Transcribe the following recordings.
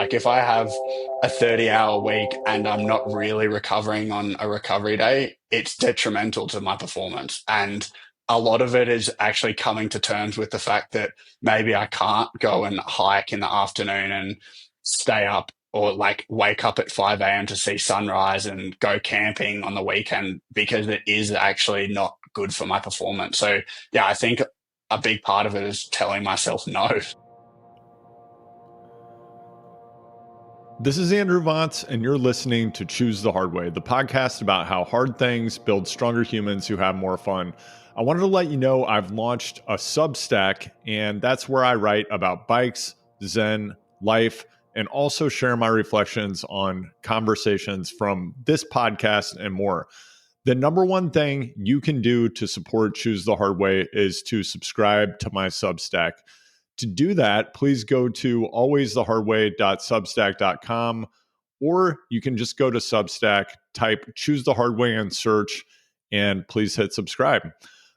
Like if I have a 30-hour week and I'm not really recovering on a recovery day, it's detrimental to my performance. And a lot of it is actually coming to terms with the fact that maybe I can't go and hike in the afternoon and stay up or like wake up at 5 a.m. to see sunrise and go camping on the weekend because it is actually not good for my performance. So, yeah, I think a big part of it is telling myself no. This is Andrew Vontz, and you're listening to Choose the Hard Way, the podcast about how hard things build stronger humans who have more fun. I wanted to let you know I've launched a Substack, and that's where I write about bikes, Zen, life, and also share my reflections on conversations from this podcast and more. The number one thing you can do to support Choose the Hard Way is to subscribe to my Substack. To do that, please go to alwaysthehardway.substack.com, or you can just go to Substack, type Choose the Hard Way in search, and please hit subscribe.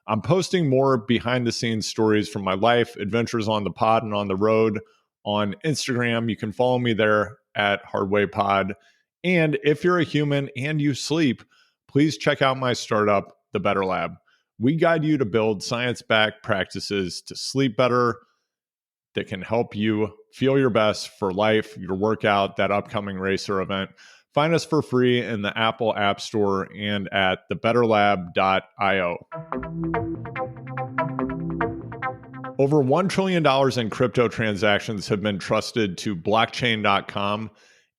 I'm posting more behind the scenes stories from my life, adventures on the pod and on the road on Instagram. You can follow me there at HardwayPod. And if you're a human and you sleep, please check out my startup, The Better Lab. We guide you to build science-backed practices to sleep better that can help you feel your best for life, your workout, that upcoming race or event. Find us for free in the Apple App Store and at thebetterlab.io. Over $1 trillion in crypto transactions have been trusted to blockchain.com,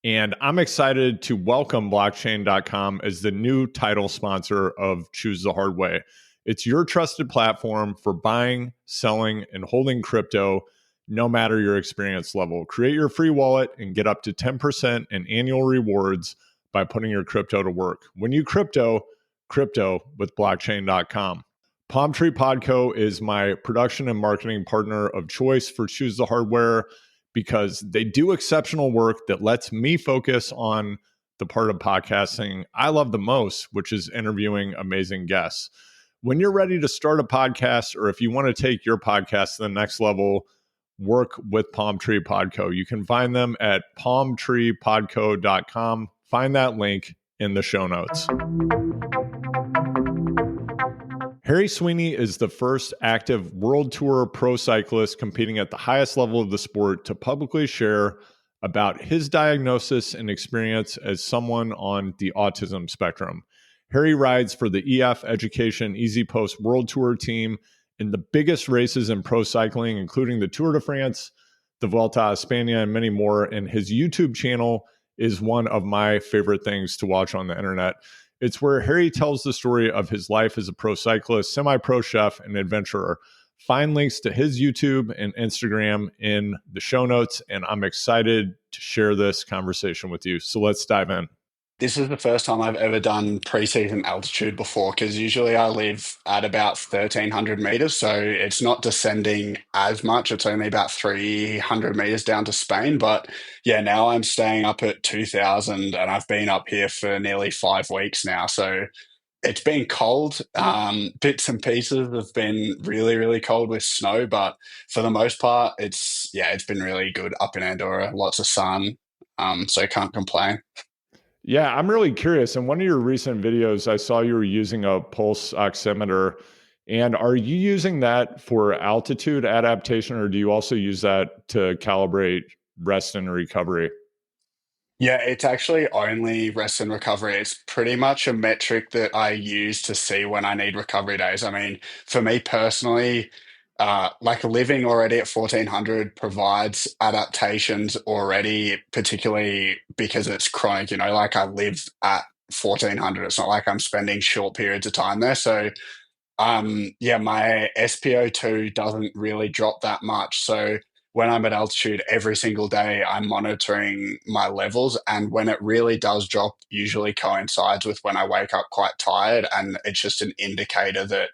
and I'm excited to welcome blockchain.com as the new title sponsor of Choose the Hard Way. It's your trusted platform for buying, selling, and holding crypto, no matter your experience level. Create your free wallet and get up to 10% in annual rewards by putting your crypto to work. When you crypto with blockchain.com. Palm Tree Podco is my production and marketing partner of choice for Choose the Hardware because they do exceptional work that lets me focus on the part of podcasting I love the most, which is interviewing amazing guests. When you're ready to start a podcast, or if you want to take your podcast to the next level, work with Palm Tree Podco. You can find them at palmtreepodco.com. Find that link in the show notes. Harry Sweeny is the first active World Tour pro cyclist competing at the highest level of the sport to publicly share about his diagnosis and experience as someone on the autism spectrum. Harry rides for the EF Education Easy Post World Tour team in the biggest races in pro cycling, including the Tour de France, the Vuelta a España, and many more. And his YouTube channel is one of my favorite things to watch on the internet. It's where Harry tells the story of his life as a pro cyclist, semi-pro chef, and adventurer. Find links to his YouTube and Instagram in the show notes, and I'm excited to share this conversation with you. So let's dive in. This is the first time I've ever done preseason altitude before because usually I live at about 1,300 meters. So it's not descending as much. It's only about 300 meters down to Spain. But yeah, now I'm staying up at 2,000 and I've been up here for nearly 5 weeks now. So it's been cold. Bits and pieces have been really, really cold with snow. But for the most part, it's been really good up in Andorra. Lots of sun. So can't complain. Yeah, I'm really curious. In one of your recent videos, I saw you were using a pulse oximeter. And are you using that for altitude adaptation, or do you also use that to calibrate rest and recovery? Yeah, it's actually only rest and recovery. It's pretty much a metric that I use to see when I need recovery days. I mean, for me personally, like living already at 1400 provides adaptations already, particularly because it's chronic, like I live at 1400. It's not like I'm spending short periods of time there. So yeah, my SpO2 doesn't really drop that much. So when I'm at altitude every single day, I'm monitoring my levels. And when it really does drop, usually coincides with when I wake up quite tired. And it's just an indicator that,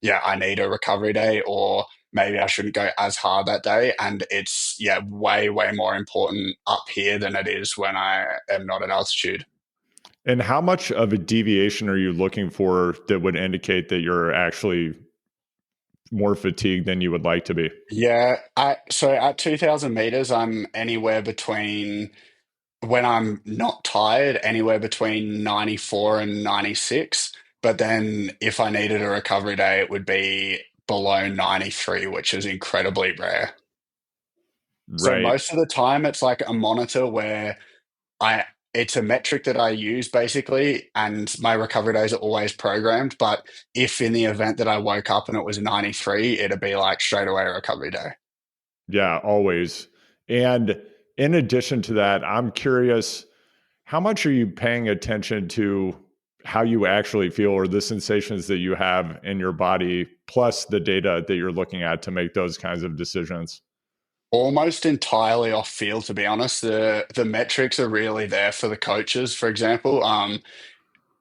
yeah, I need a recovery day or maybe I shouldn't go as hard that day. And it's, yeah, way, way more important up here than it is when I am not at altitude. And how much of a deviation are you looking for that would indicate that you're actually more fatigued than you would like to be. Yeah, so at 2000 meters, I'm anywhere between, when I'm not tired, anywhere between 94 and 96. But then if I needed a recovery day, it would be below 93, which is incredibly rare. So Right. most of the time, it's like a monitor where I it's a metric that I use basically, and my recovery days are always programmed. But if in the event that I woke up and it was 93, it'd be like straight away a recovery day. Yeah, always. And in addition to that, I'm curious, how much are you paying attention to how you actually feel or the sensations that you have in your body, plus the data that you're looking at to make those kinds of decisions? Almost entirely off field, to be honest. The metrics are really there for the coaches. For example,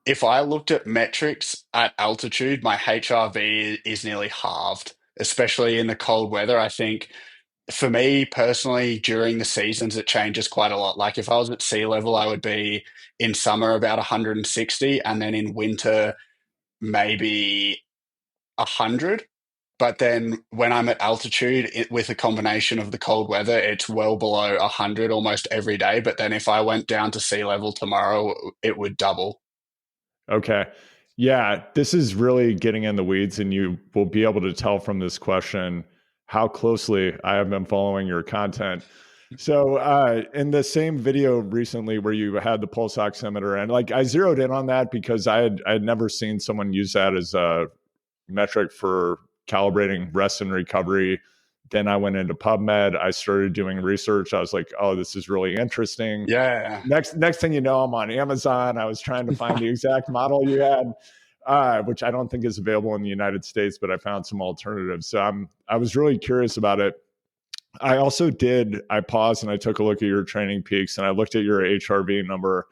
if I looked at metrics at altitude, my HRV is nearly halved, especially in the cold weather. I think for me personally, during the seasons, it changes quite a lot. Like if I was at sea level, I would be in summer about 160, and then in winter, maybe 100. But then when I'm at altitude, with a combination of the cold weather, it's well below 100 almost every day. But then if I went down to sea level tomorrow, it would double. Okay. Yeah, this is really getting in the weeds, and you will be able to tell from this question how closely I have been following your content. So, in the same video recently where you had the pulse oximeter, and like I zeroed in on that because I had never seen someone use that as a metric for calibrating rest and recovery. Then I went into PubMed. I started doing research. I was like, oh, this is really interesting. Yeah. Next thing you know, I'm on Amazon. I was trying to find the exact model you had, which I don't think is available in the United States, but I found some alternatives. So I was really curious about it. I paused and I took a look at your training peaks and I looked at your HRV number.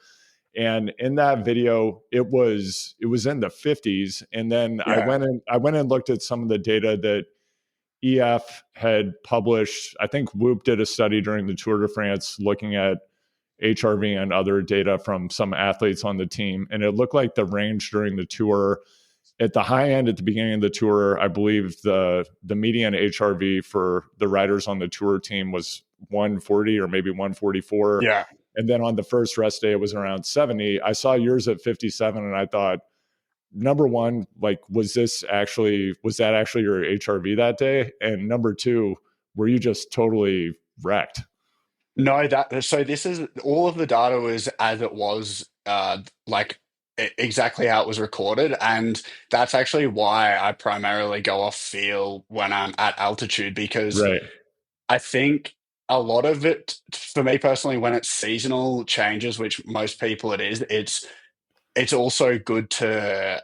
And in that video, it was in the 50s. And then Yeah. I went and looked at some of the data that EF had published. I think Whoop did a study during the Tour de France looking at HRV and other data from some athletes on the team. And it looked like the range during the tour, at the high end at the beginning of the tour, I believe the median HRV for the riders on the tour team was 140 or maybe 144. Yeah. And then on the first rest day, it was around 70. I saw yours at 57 and I thought, number one, like, was that actually your HRV that day? And number two, were you just totally wrecked? No, that so this is all of the data was as it was, like exactly how it was recorded, and that's actually why I primarily go off feel when I'm at altitude because Right. I think a lot of it, for me personally, when it's seasonal changes, which most people it is, it's also good to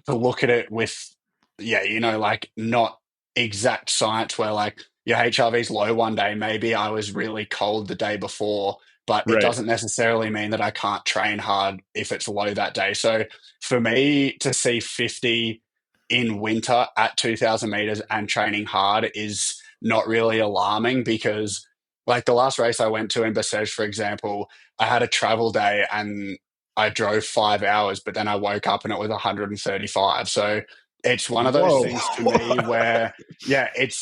look at it with, yeah, like not exact science where like your HRV's low one day, maybe I was really cold the day before, but it Right. doesn't necessarily mean that I can't train hard if it's low that day. So for me to see 50 in winter at 2000 meters and training hard is not really alarming because like the last race I went to in Bessèges, for example, I had a travel day and I drove 5 hours, but then I woke up and it was 135. So it's one of those Whoa. things for me where, yeah, it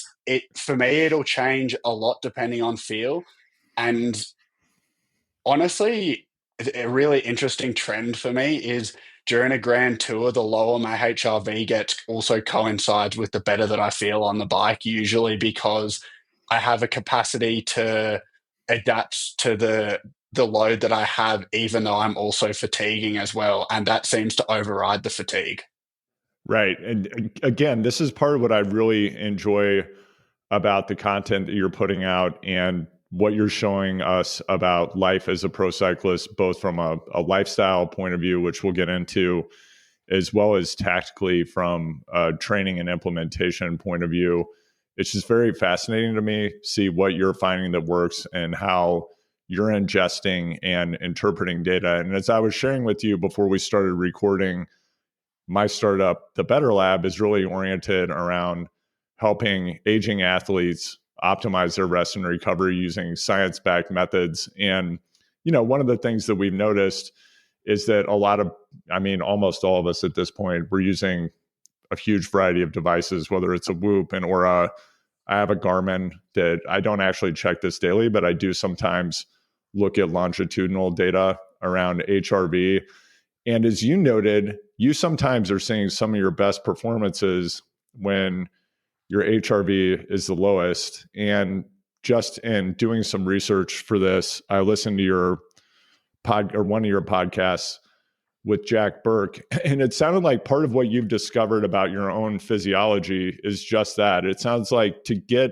for me, it'll change a lot depending on feel. And honestly, a really interesting trend for me is during a grand tour, the lower my HRV gets also coincides with the better that I feel on the bike, usually because I have a capacity to adapt to the load that I have, even though I'm also fatiguing as well. And that seems to override the fatigue. Right. And again, this is part of what I really enjoy about the content that you're putting out and what you're showing us about life as a pro cyclist, both from a lifestyle point of view, which we'll get into, as well as tactically from a training and implementation point of view. It's just very fascinating to me, see what you're finding that works and how you're ingesting and interpreting data. And as I was sharing with you before we started recording, my startup, the Better Lab, is really oriented around helping aging athletes optimize their rest and recovery using science-backed methods. And, one of the things that we've noticed is that almost all of us at this point, we're using a huge variety of devices, whether it's a Whoop and or a I have a Garmin that I don't actually check this daily, but I do sometimes look at longitudinal data around HRV. And as you noted, you sometimes are seeing some of your best performances when your HRV is the lowest. And just in doing some research for this, I listened to your one of your podcasts with Jack Burke, and it sounded like part of what you've discovered about your own physiology is just that. It sounds like to get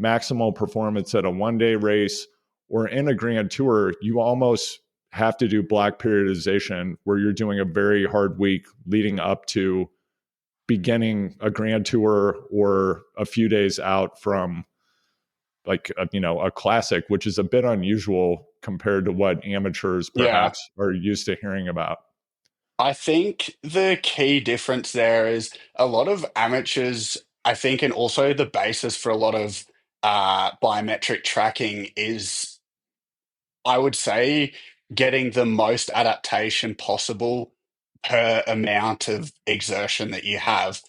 maximal performance at a one-day race or in a grand tour, you almost have to do block periodization where you're doing a very hard week leading up to beginning a grand tour or a few days out from like a classic, which is a bit unusual compared to what amateurs Yeah. perhaps are used to hearing about. I think the key difference there is a lot of amateurs, I think, and also the basis for a lot of biometric tracking is, I would say, getting the most adaptation possible per amount of exertion that you have.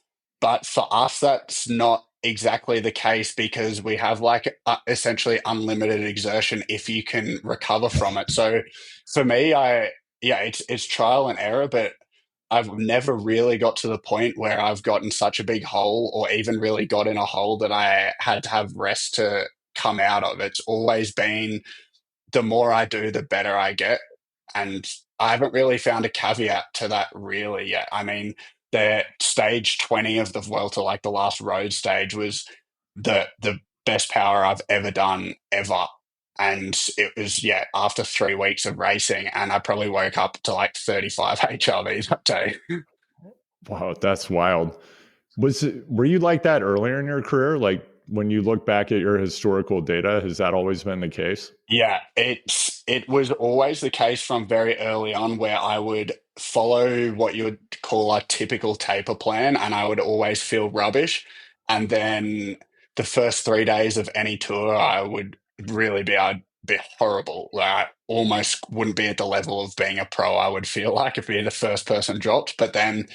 But for us, that's not exactly the case because we have like essentially unlimited exertion if you can recover from it. So for me, yeah, it's trial and error, but I've never really got to the point where I've gotten such a big hole or even really got in a hole that I had to have rest to come out of. It's always been the more I do, the better I get. And I haven't really found a caveat to that really yet. I mean, the stage 20 of the Vuelta, like the last road stage, was the best power I've ever done ever. And it was, yeah, after 3 weeks of racing, and I probably woke up to like 35 HRV that day. Wow, that's wild. Were you like that earlier in your career? Like when you look back at your historical data, has that always been the case? Yeah, it was always the case from very early on where I would follow what you would call a typical taper plan, and I would always feel rubbish. And then the first 3 days of any tour, I'd be horrible. Like, I almost wouldn't be at the level of being a pro. I would feel like if being the first person dropped. But then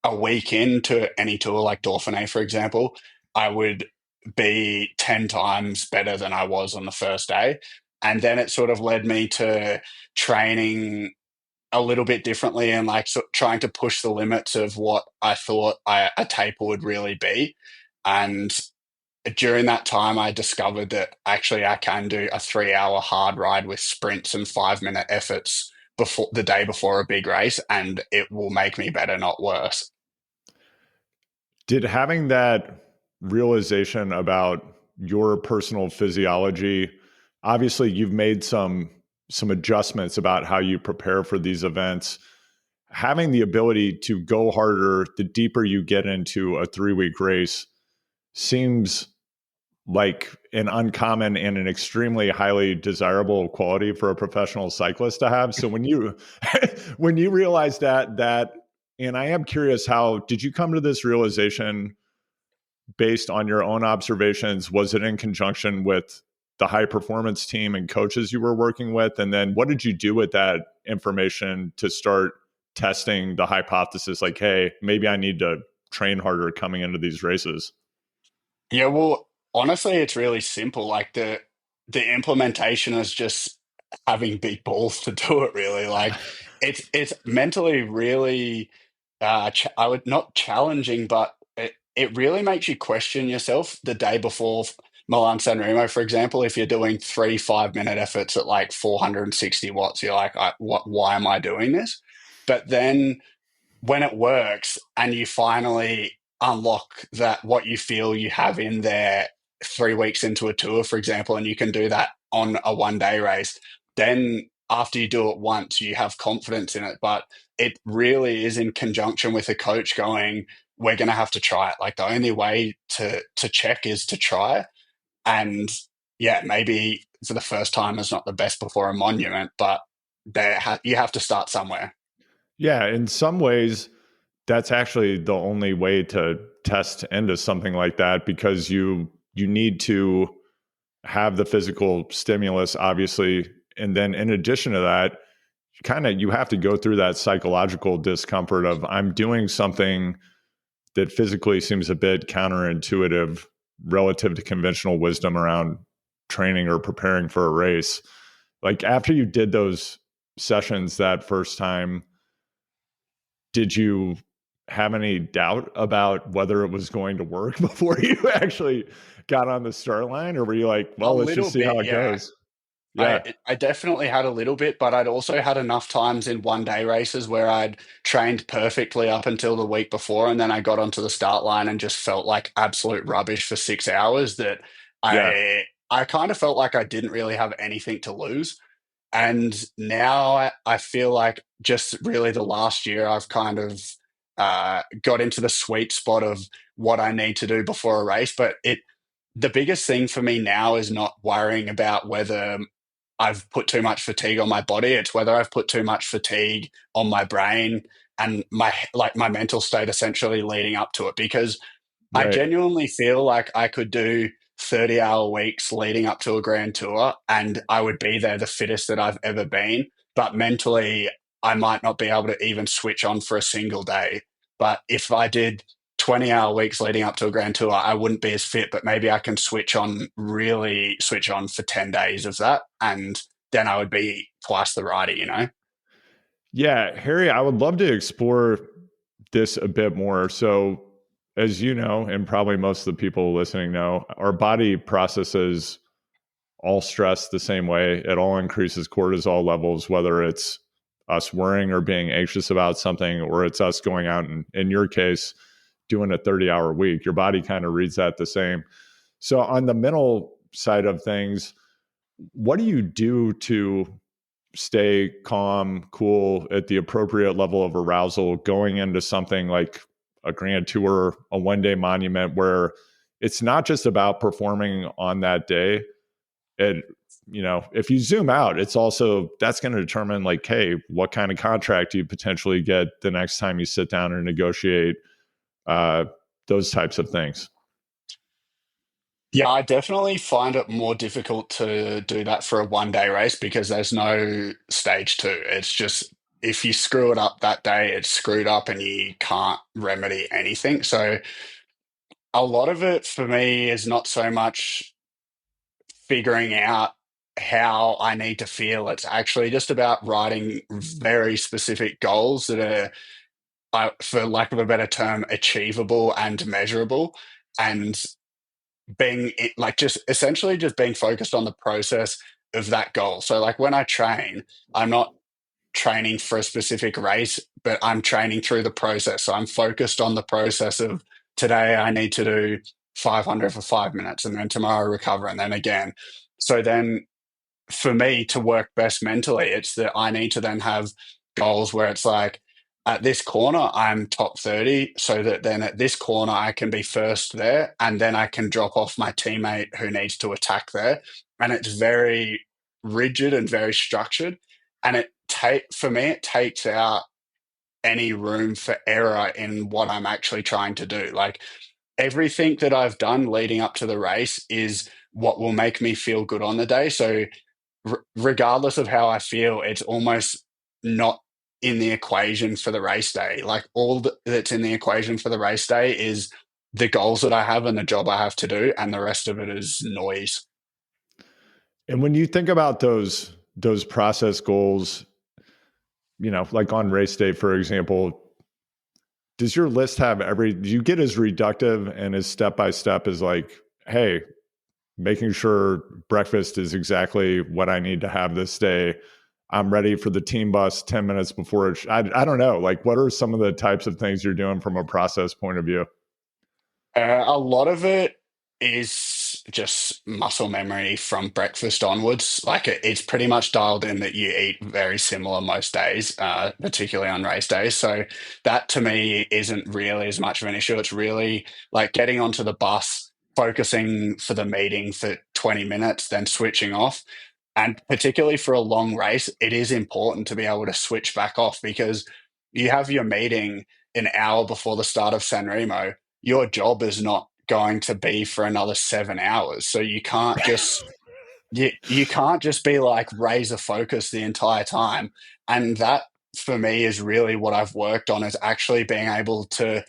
a week into any tour, like Dauphiné, for example, I would be 10 times better than I was on the first day. And then it sort of led me to training a little bit differently and like trying to push the limits of what I thought a taper would really be. And during that time, I discovered that actually I can do a 3 hour hard ride with sprints and 5 minute efforts before the day before a big race, and it will make me better, not worse. Did having that realization about your personal physiology, obviously you've made some adjustments about how you prepare for these events. Having the ability to go harder the deeper you get into a 3 week race seems like an uncommon and an extremely highly desirable quality for a professional cyclist to have. So when you when you realize that and I am curious, how did you come to this realization based on your own observations? Was it in conjunction with the high performance team and coaches you were working with? And then what did you do with that information to start testing the hypothesis like, hey, maybe I need to train harder coming into these races? Yeah, well, honestly, it's really simple. Like the implementation is just having big balls to do it, really. Like it's mentally really I would not challenging, but it really makes you question yourself the day before Milan San Remo, for example. If you're doing 3 5 minute efforts at like 460 watts, you're like, why am I doing this? But then when it works and you finally unlock that what you feel you have in there 3 weeks into a tour, for example, and you can do that on a 1 day race, then after you do it once, you have confidence in it. But it really is in conjunction with a coach going, we're going to have to try it. Like the only way to check is to try. And yeah, maybe for the first time, it's not the best before a monument, but you have to start somewhere. Yeah, in some ways, that's actually the only way to test into something like that because you need to have the physical stimulus, obviously, and then in addition to that, you have to go through that psychological discomfort of I'm doing something that physically seems a bit counterintuitive relative to conventional wisdom around training or preparing for a race. Like after you did those sessions that first time, did you have any doubt about whether it was going to work before you actually got on the start line? Or were you like, A well, let's little just see how bit, it yeah. goes? I Yeah. I definitely had a little bit, but I'd also had enough times in one day races where I'd trained perfectly up until the week before, and then I got onto the start line and just felt like absolute rubbish for 6 hours that Yeah. I kind of felt like I didn't really have anything to lose. And now I feel like just really the last year I've kind of got into the sweet spot of what I need to do before a race. But the biggest thing for me now is not worrying about whether I've put too much fatigue on my body. It's whether I've put too much fatigue on my brain and my mental state essentially leading up to it. Because I Right. genuinely feel like I could do 30-hour weeks leading up to a grand tour and I would be there the fittest that I've ever been. But mentally, I might not be able to even switch on for a single day. But if I did 20-hour weeks leading up to a grand tour, I wouldn't be as fit. But maybe I can switch on, really switch on for 10 days of that. And then I would be twice the rider, you know? Yeah. Harry, I would love to explore this a bit more. So, as you know, and probably most of the people listening know, our body processes all stress the same way. It all increases cortisol levels, whether it's us worrying or being anxious about something, or it's us going out and, in your case, doing a 30-hour week. Your body kind of reads that the same. So, on the mental side of things, what do you do to stay calm, cool at the appropriate level of arousal going into something like a grand tour, a 1 day monument where it's not just about performing on that day? It, if you zoom out, it's also that's going to determine like, hey, what kind of contract do you potentially get the next time you sit down and negotiate uh, those types of things. Yeah, I definitely find it more difficult to do that for a 1 day race because there's no stage two. It's just if you screw it up that day, it's screwed up and you can't remedy anything. So a lot of it for me is not so much figuring out how I need to feel. It's actually just about writing very specific goals that are, for lack of a better term, achievable and measurable. And like just essentially just being focused on the process of that goal. So like when I train, I'm not training for a specific race, but I'm training through the process. So I'm focused on the process of today I need to do 500 for 5 minutes and then tomorrow recover and then again. So then for me to work best mentally, it's that I need to then have goals where it's like, at this corner, I'm top 30, so that then at this corner, I can be first there, and then I can drop off my teammate who needs to attack there. And it's very rigid and very structured. And for me, it takes out any room for error in what I'm actually trying to do. Like everything that I've done leading up to the race is what will make me feel good on the day. So regardless of how I feel, it's almost not in the equation for the race day. Like that's in the equation for the race day is the goals that I have and the job I have to do, and the rest of it is noise. And when you think about those process goals, like on race day, for example, does your list have do you get as reductive and as step by step as like, hey, making sure breakfast is exactly what I need to have this day? I'm ready for the team bus 10 minutes before it. I don't know. Like, what are some of the types of things you're doing from a process point of view? A lot of it is just muscle memory from breakfast onwards. Like it's pretty much dialed in that you eat very similar most days, particularly on race days. So that to me isn't really as much of an issue. It's really like getting onto the bus, focusing for the meeting for 20 minutes, then switching off. And particularly for a long race, it is important to be able to switch back off because you have your meeting an hour before the start of San Remo. Your job is not going to be for another 7 hours. So you can't just be like razor focused the entire time. And that for me is really what I've worked on is actually being able to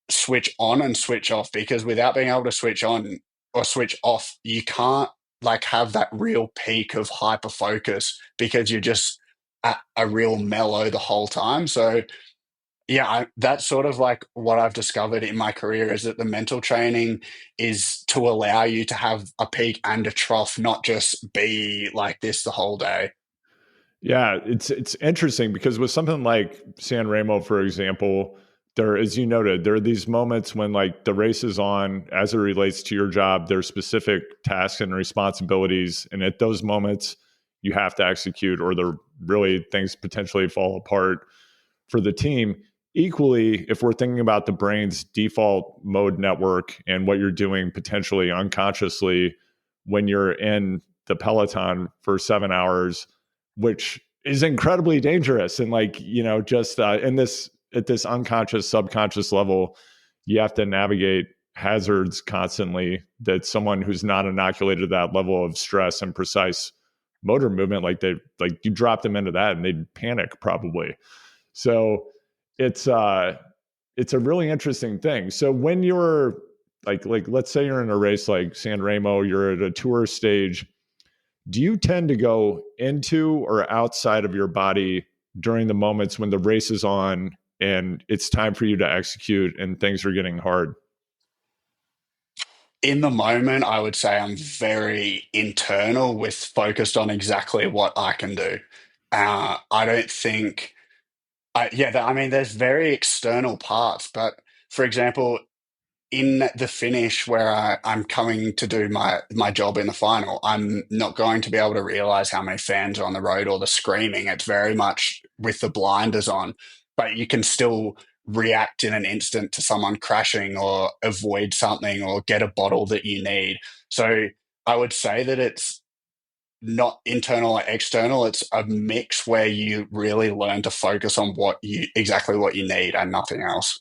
switch on and switch off, because without being able to switch on or switch off, you can't like have that real peak of hyper focus because you're just at a real mellow the whole time. So yeah, that's sort of like what I've discovered in my career is that the mental training is to allow you to have a peak and a trough, not just be like this the whole day. Yeah, it's interesting because with something like San Remo, for example, there, as you noted, there are these moments when like the race is on as it relates to your job. There's specific tasks and responsibilities, and at those moments, you have to execute, or there really things potentially fall apart for the team. Equally, if we're thinking about the brain's default mode network and what you're doing potentially unconsciously when you're in the Peloton for 7 hours, which is incredibly dangerous. And like, just in this, at this unconscious, subconscious level, you have to navigate hazards constantly that someone who's not inoculated to that level of stress and precise motor movement, like you drop them into that and they'd panic probably. So it's a really interesting thing. So when you're like let's say you're in a race like San Remo, you're at a tour stage, do you tend to go into or outside of your body during the moments when the race is on and it's time for you to execute and things are getting hard? In the moment, I would say I'm very internal with focused on exactly what I can do. I don't think I mean, there's very external parts, but for example, in the finish where I'm coming to do my job in the final, I'm not going to be able to realize how many fans are on the road or the screaming. It's very much with the blinders on, but you can still react in an instant to someone crashing or avoid something or get a bottle that you need. So I would say that it's not internal or external. It's a mix where you really learn to focus on exactly what you need and nothing else.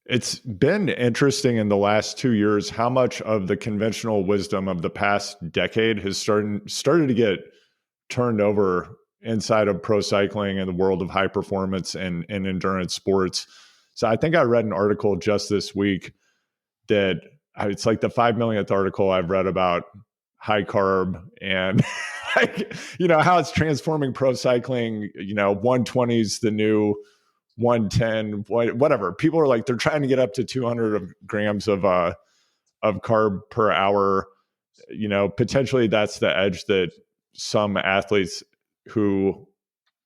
It's been interesting in the last 2 years how much of the conventional wisdom of the past decade has started to get turned over inside of pro cycling and the world of high performance and endurance sports. So I think I read an article just this week that it's like the 5 millionth article I've read about high carb and like, how it's transforming pro cycling. 120's the new 110, whatever. People are like, they're trying to get up to 200 grams of carb per hour. Potentially that's the edge that some athletes who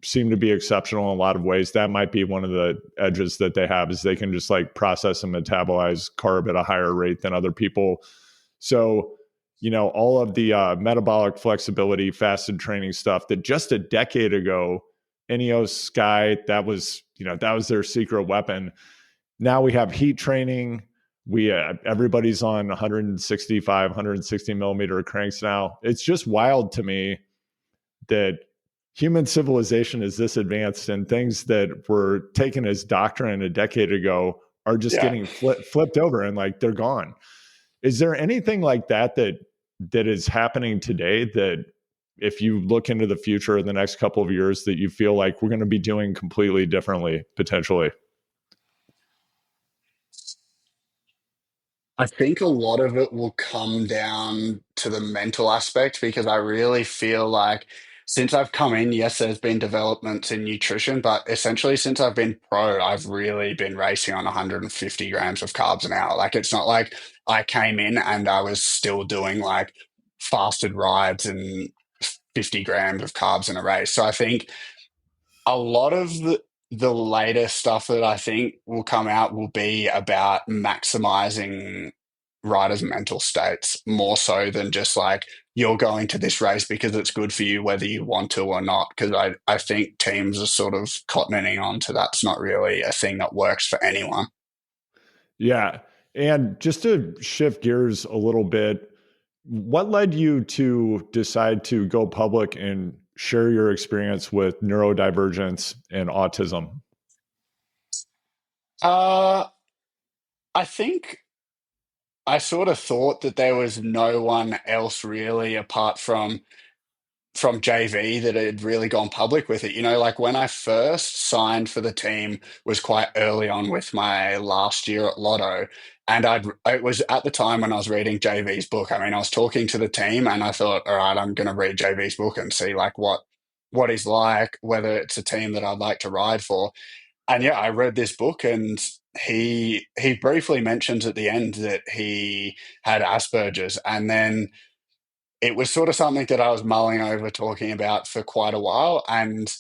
seem to be exceptional in a lot of ways, that might be one of the edges that they have, is they can just like process and metabolize carb at a higher rate than other people. So, all of the metabolic flexibility, fasted training stuff that just a decade ago, Ineos, Sky, that was their secret weapon. Now we have heat training. Everybody's on 165, 160 millimeter cranks now. It's just wild to me that human civilization is this advanced, and things that were taken as doctrine a decade ago are just Yeah. getting flipped over and like they're gone. Is there anything like that is happening today that if you look into the future in the next couple of years that you feel like we're going to be doing completely differently potentially? I think a lot of it will come down to the mental aspect because I really feel like since I've come in, yes, there's been developments in nutrition, but essentially since I've been pro, I've really been racing on 150 grams of carbs an hour. Like it's not like I came in and I was still doing like fasted rides and 50 grams of carbs in a race. So I think a lot of the later stuff that I think will come out will be about maximizing riders' mental states more so than just like you're going to this race because it's good for you whether you want to or not. Because I think teams are sort of cottoning on to that's not really a thing that works for anyone. Yeah. And just to shift gears a little bit, what led you to decide to go public and share your experience with neurodivergence and autism? Uh, I think I sort of thought that there was no one else really apart from from JV that had really gone public with it. You know, like when I first signed for the team was quite early on with my last year at Lotto. And it was at the time when I was reading JV's book. I mean, I was talking to the team and I thought, all right, I'm going to read JV's book and see like what he's like, whether it's a team that I'd like to ride for. And yeah, I read this book and he briefly mentions at the end that he had Asperger's, and then it was sort of something that I was mulling over talking about for quite a while. And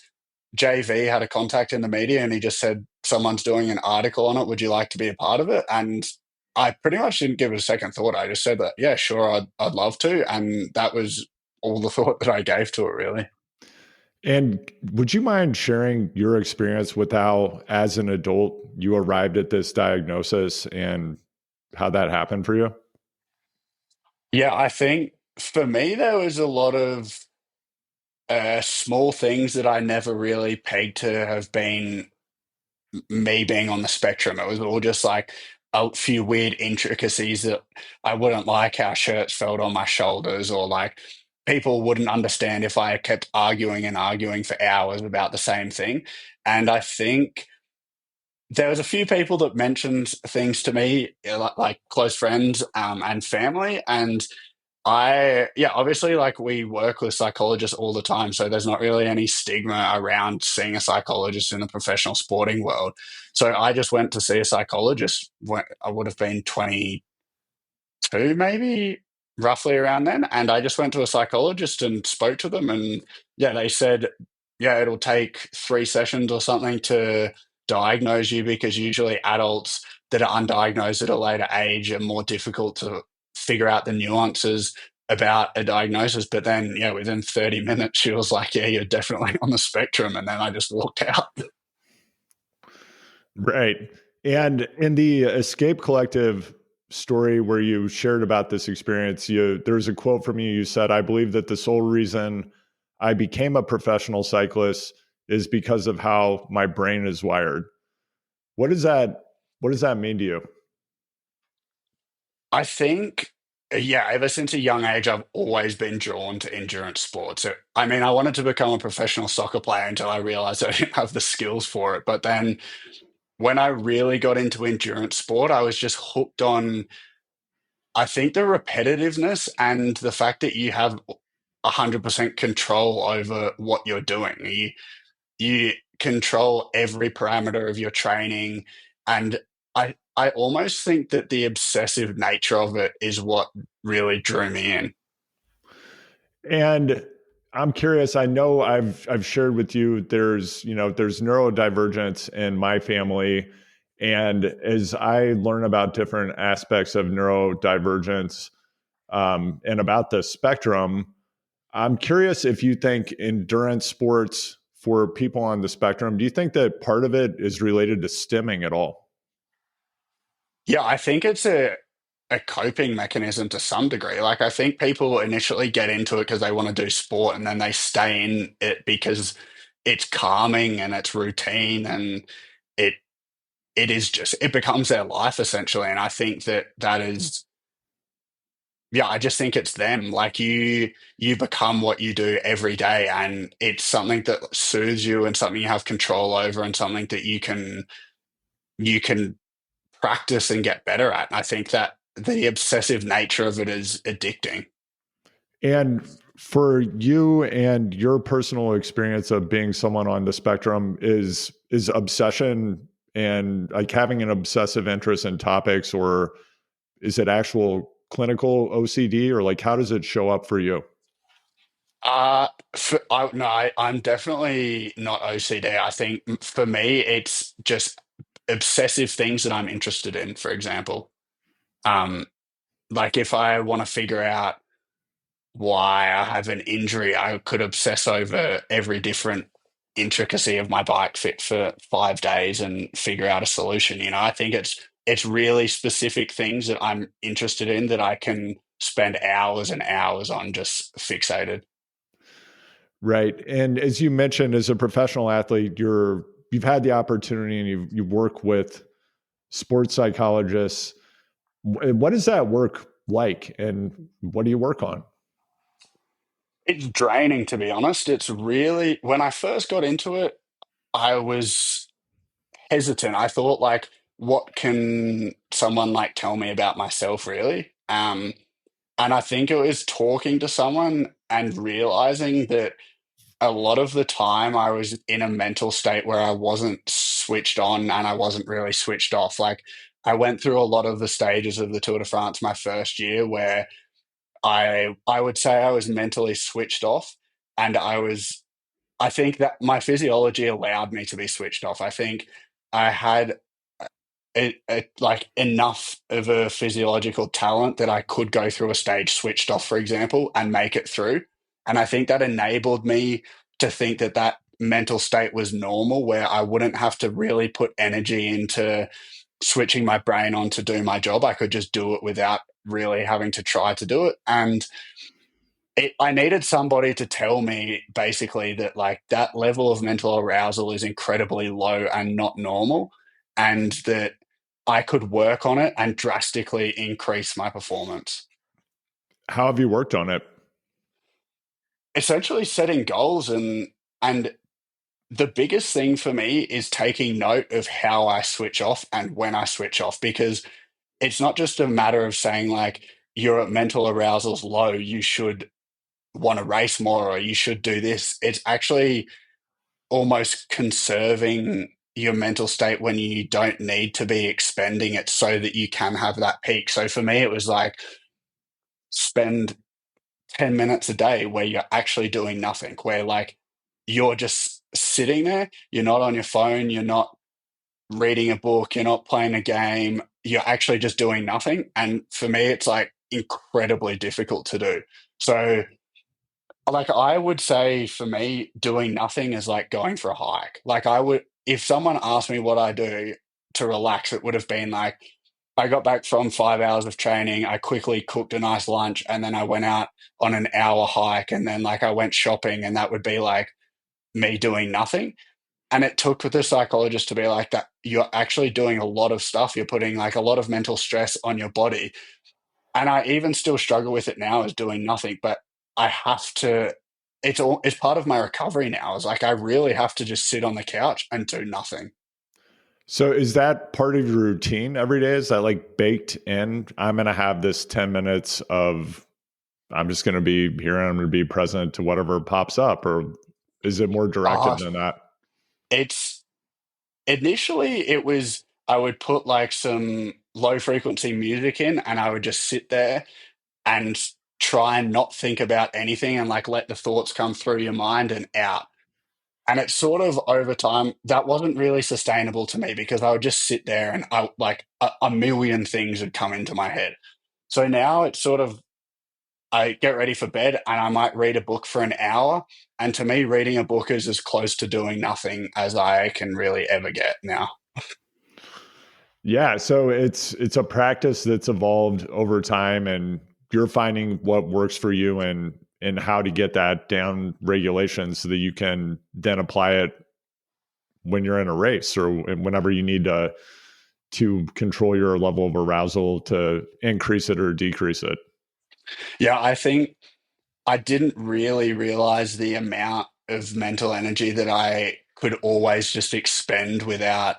JV had a contact in the media and he just said, someone's doing an article on it. Would you like to be a part of it? And I pretty much didn't give it a second thought. I just said that, yeah, sure, I'd love to. And that was all the thought that I gave to it, really. And would you mind sharing your experience with how, as an adult, you arrived at this diagnosis and how that happened for you? Yeah, I think for me, there was a lot of small things that I never really pegged to have been me being on the spectrum. It was all just like a few weird intricacies that I wouldn't like how shirts felt on my shoulders, or like people wouldn't understand if I kept arguing and arguing for hours about the same thing. And I think there was a few people that mentioned things to me, like close friends and family, and yeah, obviously, like we work with psychologists all the time, so there's not really any stigma around seeing a psychologist in the professional sporting world. So I just went to see a psychologist when I would have been 22, maybe roughly around then. And I just went to a psychologist and spoke to them. And yeah, they said, yeah, it'll take 3 sessions or something to diagnose you, because usually adults that are undiagnosed at a later age are more difficult to figure out the nuances about a diagnosis. But then, yeah, within 30 minutes, she was like, yeah, you're definitely on the spectrum. And then I just walked out. Right. And in the Escape Collective story where you shared about this experience, there's a quote from you. You said, "I believe that the sole reason I became a professional cyclist is because of how my brain is wired." What does that what does that mean to you? I think, yeah, ever since a young age, I've always been drawn to endurance sports. I mean, I wanted to become a professional soccer player until I realized I didn't have the skills for it. But then when I really got into endurance sport, I was just hooked on, I think, the repetitiveness and the fact that you have 100% control over what you're doing. You control every parameter of your training, and I almost think that the obsessive nature of it is what really drew me in. And I'm curious, I know I've shared with you there's neurodivergence in my family, and as I learn about different aspects of neurodivergence and about the spectrum, I'm curious if you think endurance sports for people on the spectrum, do you think that part of it is related to stimming at all? Yeah, I think it's a coping mechanism to some degree. Like I think people initially get into it because they want to do sport, and then they stay in it because it's calming and it's routine, and it it becomes their life essentially. And I think that that is, yeah, I just think it's them. Like you become what you do every day, and it's something that soothes you and something you have control over and something that you can practice and get better at. And I think that the obsessive nature of it is addicting. And for you and your personal experience of being someone on the spectrum, is obsession and like having an obsessive interest in topics, or is it actual clinical OCD, or like how does it show up for you? No, I'm definitely not OCD. I think for me, it's just obsessive things that I'm interested in. For example, um, like if I want to figure out why I have an injury, I could obsess over every different intricacy of my bike fit for 5 days and figure out a solution. You know, I think it's really specific things that I'm interested in that I can spend hours and hours on just fixated. Right. And as you mentioned, as a professional athlete, you've had the opportunity and you work with sports psychologists. What is that work like, and what do you work on? It's draining, to be honest. It's really, when I first got into it, I was hesitant. I thought, like, what can someone like tell me about myself, really? And I think it was talking to someone and realizing that a lot of the time I was in a mental state where I wasn't switched on and I wasn't really switched off. Like, I went through a lot of the stages of the Tour de France my first year where I would say I was mentally switched off, and I think that my physiology allowed me to be switched off. I think I had like enough of a physiological talent that I could go through a stage switched off, for example, and make it through. And I think that enabled me to think that that mental state was normal, where I wouldn't have to really put energy into switching my brain on to do my job. I could just do it without really having to try to do it. And I needed somebody to tell me basically that, like, that level of mental arousal is incredibly low and not normal, and that I could work on it and drastically increase my performance. How have you worked on it? Essentially setting goals, and the biggest thing for me is taking note of how I switch off and when I switch off, because it's not just a matter of saying, like, your mental arousal's low, you should want to race more or you should do this. It's actually almost conserving your mental state when you don't need to be expending it so that you can have that peak. So for me, it was like, spend 10 minutes a day where you're actually doing nothing, where, like, you're just sitting there, you're not on your phone, you're not reading a book, you're not playing a game, you're actually just doing nothing. And for me, it's like incredibly difficult to do. So, like, I would say for me, doing nothing is like going for a hike. Like, I would, if someone asked me what I do to relax, it would have been like, I got back from 5 hours of training, I quickly cooked a nice lunch, and then I went out on an hour hike, and then, like, I went shopping, and that would be like me doing nothing. And it took the psychologist to be like, that you're actually doing a lot of stuff. You're putting like a lot of mental stress on your body. And I even still struggle with it now as doing nothing, but I have to, it's part of my recovery now. Is like, I really have to just sit on the couch and do nothing. So is that part of your routine every day? Is that like baked in? I'm going to have this 10 minutes of, I'm just going to be here and I'm going to be present to whatever pops up, or is it more Uh, directed than that? it's initially it was, I would put like some low frequency music in and I would just sit there and try and not think about anything and, like, let the thoughts come through your mind and out. And it's sort of over time that wasn't really sustainable to me, because I would just sit there and I like a million things would come into my head. So now it's sort of, I get ready for bed and I might read a book for an hour. And to me, reading a book is as close to doing nothing as I can really ever get now. Yeah, so it's a practice that's evolved over time, and you're finding what works for you and how to get that down regulation so that you can then apply it when you're in a race or whenever you need to control your level of arousal to increase it or decrease it. Yeah, I think I didn't really realize the amount of mental energy that I could always just expend without,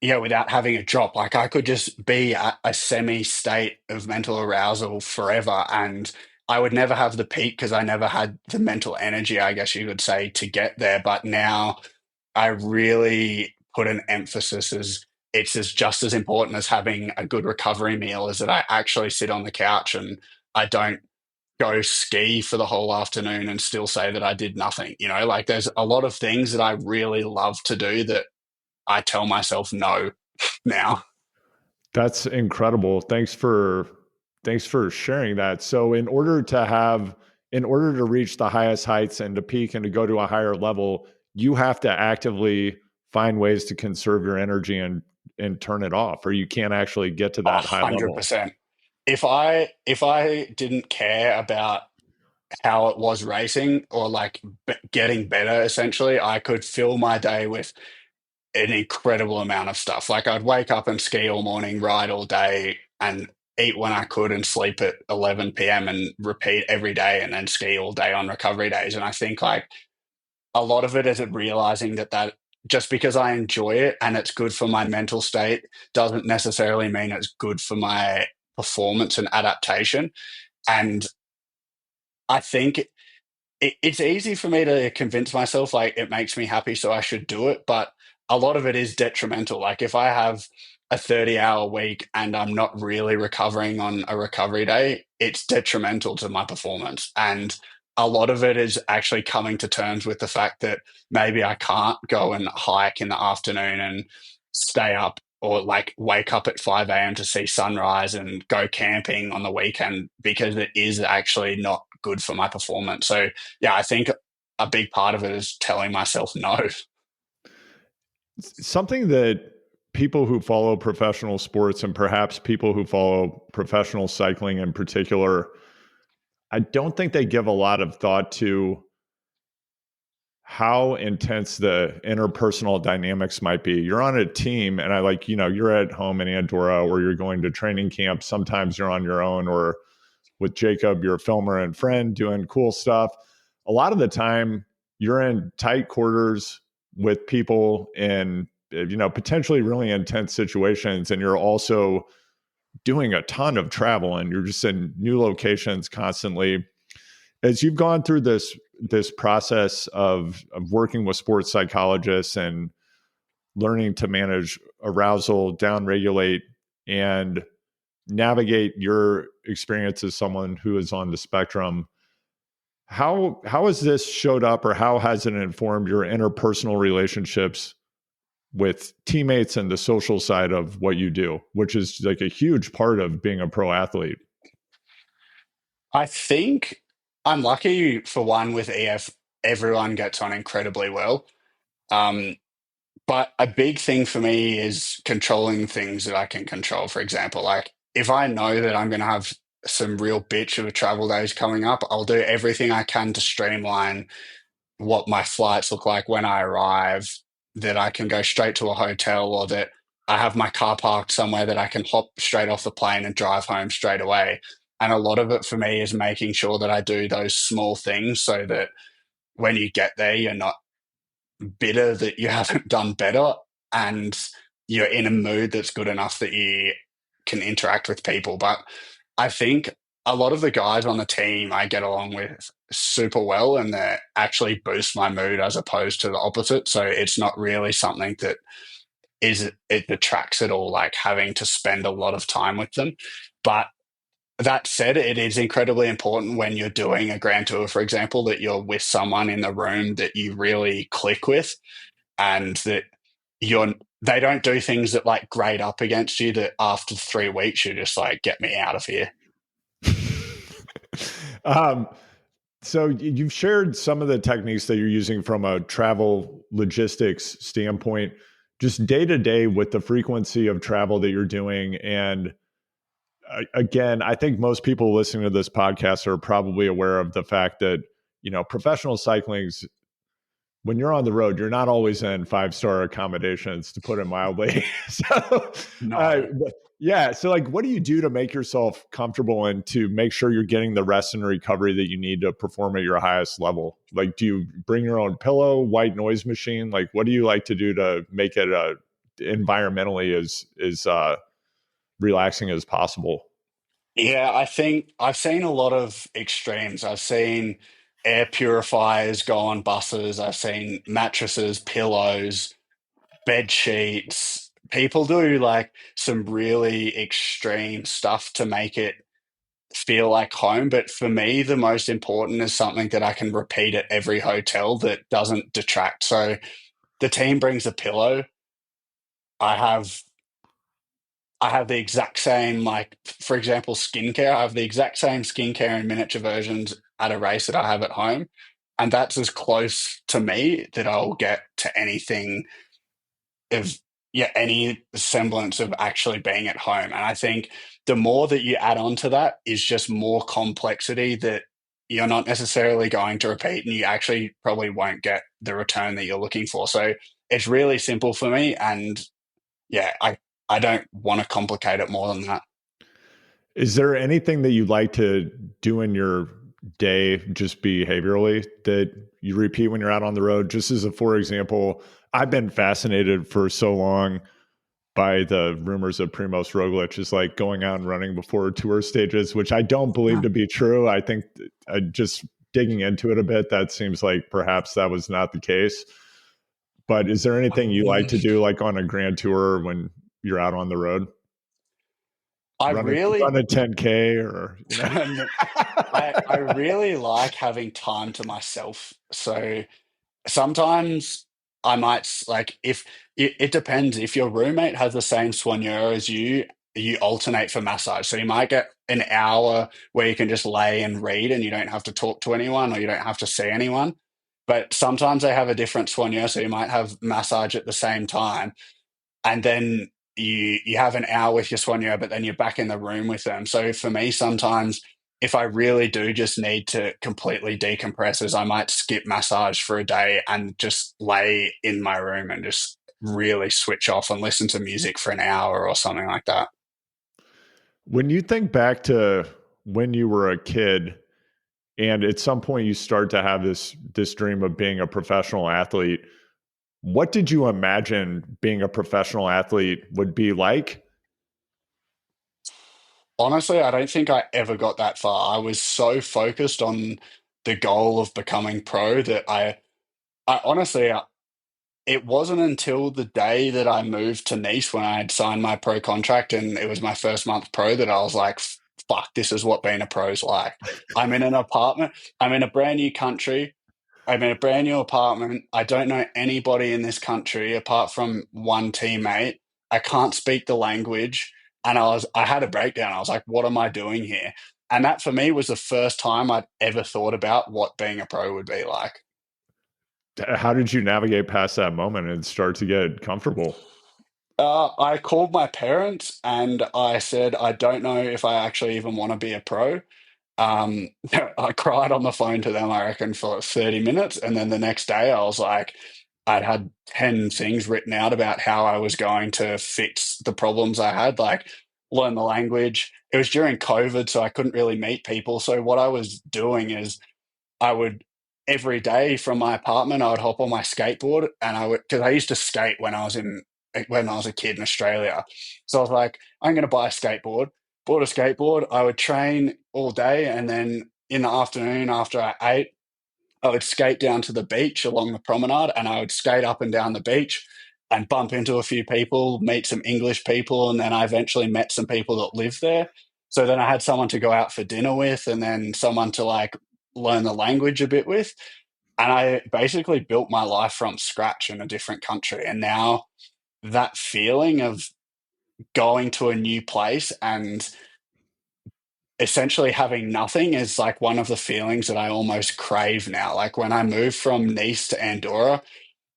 yeah, without having a drop. Like, I could just be at a semi state of mental arousal forever, and I would never have the peak because I never had the mental energy, I guess you could say, to get there. But now I really put an emphasis as it's as just as important as having a good recovery meal is that I actually sit on the couch and I don't go ski for the whole afternoon and still say that I did nothing. Like, there's a lot of things that I really love to do that I tell myself no now. That's incredible. Thanks for sharing that. So in order to reach the highest heights and to peak and to go to a higher level, you have to actively find ways to conserve your energy and turn it off, or you can't actually get to A that high hundred level. percent. If I didn't care about how it was racing, or like getting better, essentially, I could fill my day with an incredible amount of stuff. Like, I'd wake up and ski all morning, ride all day, and eat when I could and sleep at 11 p.m. and repeat every day and then ski all day on recovery days. And I think like a lot of it is realizing that just because I enjoy it and it's good for my mental state doesn't necessarily mean it's good for my performance and adaptation. And I think it's easy for me to convince myself like it makes me happy, so I should do it. But a lot of it is detrimental. Like if I have a 30-hour week and I'm not really recovering on a recovery day, it's detrimental to my performance. And a lot of it is actually coming to terms with the fact that maybe I can't go and hike in the afternoon and stay up or like wake up at 5 a.m. to see sunrise and go camping on the weekend because it is actually not good for my performance. So yeah, I think a big part of it is telling myself no. Something that people who follow professional sports and perhaps people who follow professional cycling in particular, I don't think they give a lot of thought to how intense the interpersonal dynamics might be. You're on a team, and you're at home in Andorra or you're going to training camp. Sometimes you're on your own, or with Jacob, your filmer and friend doing cool stuff. A lot of the time, you're in tight quarters with people in, potentially really intense situations, and you're also doing a ton of travel, and you're just in new locations constantly. As you've gone through this process of working with sports psychologists and learning to manage arousal, downregulate, and navigate your experience as someone who is on the spectrum, how has this showed up, or how has it informed your interpersonal relationships with teammates and the social side of what you do, which is like a huge part of being a pro athlete? I think I'm lucky for one with EF, everyone gets on incredibly well. Um, but a big thing for me is controlling things that I can control. For example, like if I know that I'm going to have some real bitch of a travel days coming up, I'll do everything I can to streamline what my flights look like when I arrive, that I can go straight to a hotel or that I have my car parked somewhere that I can hop straight off the plane and drive home straight away. And a lot of it for me is making sure that I do those small things so that when you get there, you're not bitter that you haven't done better and you're in a mood that's good enough that you can interact with people. But I think a lot of the guys on the team I get along with super well and they actually boost my mood as opposed to the opposite. So it's not really something that it detracts at all, like having to spend a lot of time with them. But that said, it is incredibly important when you're doing a grand tour, for example, that you're with someone in the room that you really click with and that you're they don't do things that like grade up against you that after 3 weeks you're just like, get me out of here. um, so you've shared some of the techniques that you're using from a travel logistics standpoint, just day to day with the frequency of travel that you're doing. And again, I think most people listening to this podcast are probably aware of the fact that, professional cycling's, when you're on the road, you're not always in 5-star accommodations, to put it mildly. So, uh, No. yeah. So, like, what do you do to make yourself comfortable and to make sure you're getting the rest and recovery that you need to perform at your highest level? Like, do you bring your own pillow, white noise machine? Like, what do you like to do to make it environmentally as relaxing as possible? Yeah, I think I've seen a lot of extremes. I've seen air purifiers go on buses. I've seen mattresses, pillows, bed sheets. People do like some really extreme stuff to make it feel like home. But for me, the most important is something that I can repeat at every hotel that doesn't detract. So the team brings a pillow. I have I have the exact same, like, for example, skincare. I have the exact same skincare and miniature versions at a race that I have at home. And that's as close to me that I'll get to anything of, yeah, any semblance of actually being at home. And I think the more that you add on to that is just more complexity that you're not necessarily going to repeat and you actually probably won't get the return that you're looking for. So it's really simple for me. And yeah, I don't want to complicate it more than that. Is there anything that you like to do in your day, just behaviorally, that you repeat when you're out on the road? Just as a for example, I've been fascinated for so long by the rumors of Primoz Roglic is like going out and running before tour stages, which I don't believe Huh. to be true. I think just digging into it a bit, that seems like perhaps that was not the case. But is there anything you like Um, to do, like on a grand tour when you're out on the road? I Run a run really, a 10K or I really like having time to myself. So sometimes I might like if it depends. If your roommate has the same soigneur as you alternate for massage. So you might get an hour where you can just lay and read and you don't have to talk to anyone or you don't have to see anyone. But sometimes they have a different soigneur, so you might have massage at the same time and then you have an hour with your soigneur, but then you're back in the room with them. So for me, sometimes if I really do just need to completely decompress, is I might skip massage for a day and just lay in my room and just really switch off and listen to music for an hour or something like that. when you think back to when you were a kid and at some point you start to have this dream of being a professional athlete, what did you imagine being a professional athlete would be like? Honestly, I don't think I ever got that far. I was so focused on the goal of becoming pro that I honestly, it wasn't until the day that I moved to Nice when I had signed my pro contract and it was my first month pro that I was like, fuck, this is what being a pro is like. I'm in an apartment, I'm in a brand new country, I'm in a brand new apartment. I don't know anybody in this country apart from one teammate. I can't speak the language. And I had a breakdown. I was like, what am I doing here? And that for me was the first time I'd ever thought about what being a pro would be like. How did you navigate past that moment and start to get comfortable? I called my parents and I said, I don't know if I actually even want to be a pro. I cried on the phone to them, I reckon, for 30 minutes. And then the next day, I was like, I'd had 10 things written out about how I was going to fix the problems I had, like learn the language. It was during COVID, so I couldn't really meet people. So what I was doing is I would every day from my apartment, I would hop on my skateboard and I would because I used to skate when I was a kid in Australia. So I was like, I'm going to buy a skateboard. Bought a skateboard. I would train all day, and then in the afternoon after I ate, I would skate down to the beach along the promenade, and I would skate up and down the beach and bump into a few people, meet some English people, and then I eventually met some people that lived there. So then I had someone to go out for dinner with, and then someone to like learn the language a bit with. And I basically built my life from scratch in a different country. And now that feeling of going to a new place and essentially having nothing is like one of the feelings that I almost crave now. Like when I moved from Nice to Andorra,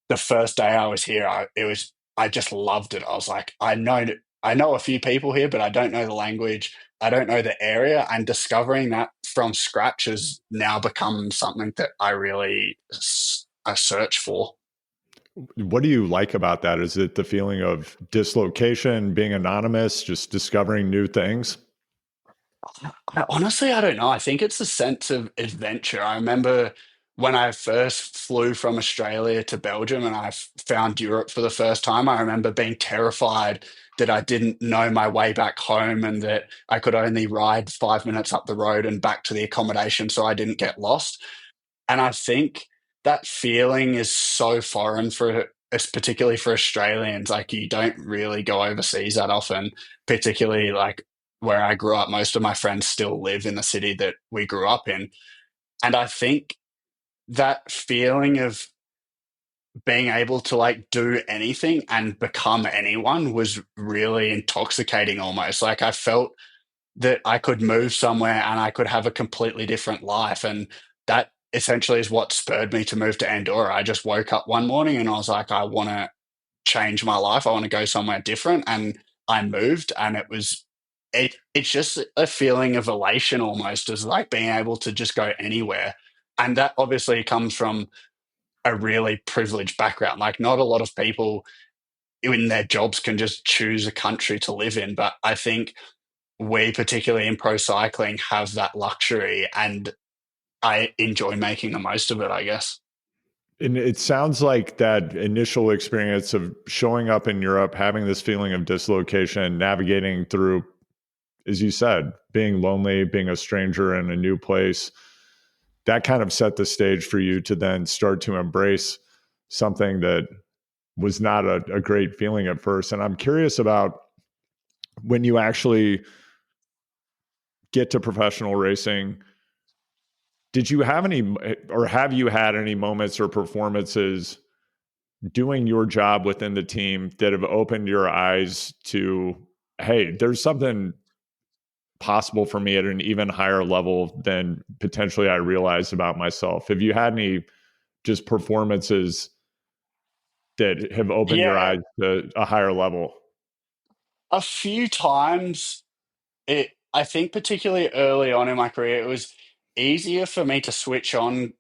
the first day I was here, I just loved it. I was like, I know a few people here, but I don't know the language. I don't know the area, and discovering that from scratch has now become something that I search for. What do you like about that? Is it the feeling of dislocation, being anonymous, just discovering new things? Honestly, I don't know. I think it's a sense of adventure. I remember when I first flew from Australia to Belgium and found Europe for the first time, I remember being terrified that I didn't know my way back home and that I could only ride 5 minutes up the road and back to the accommodation so I didn't get lost. And I think that feeling is so foreign for us, particularly for Australians. Like you don't really go overseas that often, particularly like where I grew up. Most of my friends still live in the city that we grew up in. And I think that feeling of being able to like do anything and become anyone was really intoxicating almost. Like I felt that I could move somewhere and I could have a completely different life. And that essentially is what spurred me to move to Andorra. I just woke up one morning and I was like, I want to change my life. I want to go somewhere different. And I moved and it's just a feeling of elation almost as like being able to just go anywhere. And that obviously comes from a really privileged background. Like not a lot of people in their jobs can just choose a country to live in. But I think we, particularly in pro cycling, have that luxury, and I enjoy making the most of it, I guess. And it sounds like that initial experience of showing up in Europe, having this feeling of dislocation, navigating through, as you said, being lonely, being a stranger in a new place, that kind of set the stage for you to then start to embrace something that was not a great feeling at first. And I'm curious about when you actually get to professional racing, did you have any, or have you had any moments or performances doing your job within the team that have opened your eyes to, hey, there's something possible for me at an even higher level than potentially I realized about myself? Have you had any just performances that have opened your Yeah, eyes to a higher level? a few times. I think particularly early on in my career, it was easier for me to switch on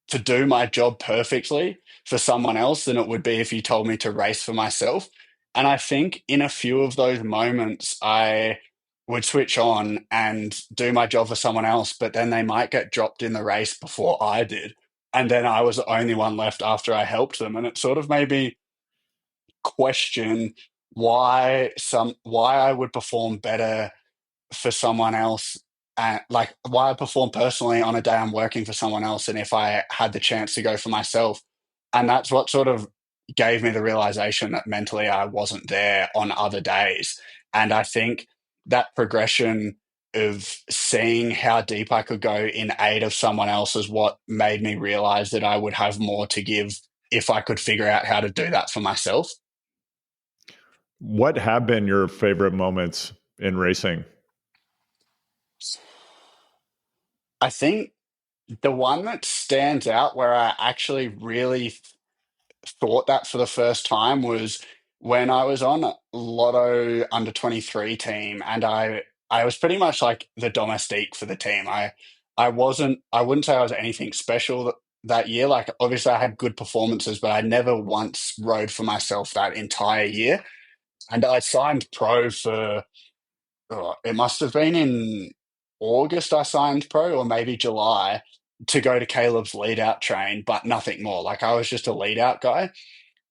to do my job perfectly for someone else than it would be if you told me to race for myself. And I think in a few of those moments, I would switch on and do my job for someone else, but then they might get dropped in the race before I did. And then I was the only one left after I helped them. And it sort of made me question why I would perform better for someone else, and like why I perform personally on a day I'm working for someone else and if I had the chance to go for myself. And that's what sort of gave me the realization that mentally I wasn't there on other days. And I think that progression of seeing how deep I could go in aid of someone else is what made me realize that I would have more to give if I could figure out how to do that for myself. What have been your favorite moments in racing? I think the one that stands out where I actually really thought that for the first time was when I was on Lotto under 23 team, and I was pretty much like the domestique for the team. I wouldn't say I was anything special that year. Like obviously I had good performances, but I never once rode for myself that entire year. And I signed pro for, oh, it must have been in August I signed pro, or maybe July, to go to Caleb's lead out train, but nothing more. Like I was just a lead out guy.